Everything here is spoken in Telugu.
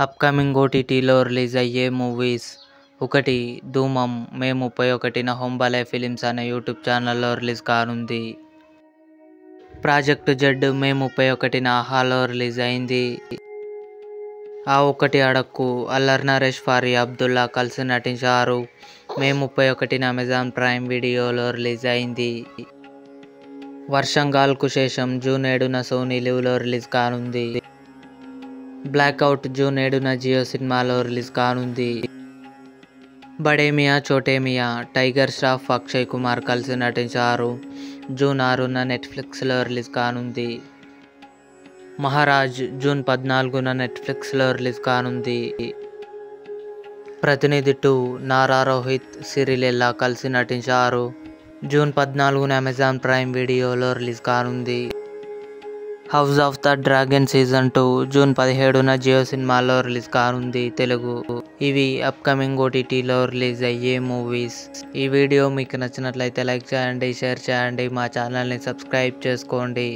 అప్కమింగ్ ఓటీటీలో రిలీజ్ అయ్యే మూవీస్. 1. ధూమం మే 31న హోంబాలే ఫిలిమ్స్ అనే యూట్యూబ్ ఛానల్లో రిలీజ్ కానుంది. ప్రాజెక్ట్ జెడ్ మే 31న ఆహాలో రిలీజ్ అయింది. ఆ ఒక్కటి అడక్కు అల్లరి నరేష్, ఫారియా అబ్దుల్లా కలిసి నటించారు. మే 31న అమెజాన్ ప్రైమ్ వీడియోలో రిలీజ్ అయింది. వర్షంగాల్కు శేషం జూన్ 7న సోనీ లివ్లో రిలీజ్ కానుంది. బ్లాక్అవుట్ జూన్ 7న జియో సినిమాలో రిలీజ్ కానుంది. బడే మియా చోటే మియా టైగర్ ష్రాఫ్, అక్షయ్ కుమార్ కలిసి నటించారు. జూన్ 6న నెట్ఫ్లిక్స్లో రిలీజ్ కానుంది. మహారాజ్ జూన్ 14న నెట్ఫ్లిక్స్లో రిలీజ్ కానుంది. ప్రతినిధి 2 నారా రోహిత్, సిరిలెల్లా కలిసి నటించారు. జూన్ 14న అమెజాన్ ప్రైమ్ వీడియోలో రిలీజ్ కానుంది. House of the dragon season 2 June 17న జియో సినిమాలో రిలీజ్ కానుంది. తెలుగు. ఇవి అప్కమింగ్ ఓటీటీలో రిలీజ్ అయ్యే మూవీస్. ఈ వీడియో మీకు నచ్చినట్లయితే లైక్ చేయండి, షేర్ చేయండి, మా ఛానల్ని సబ్స్క్రైబ్ చేసుకోండి.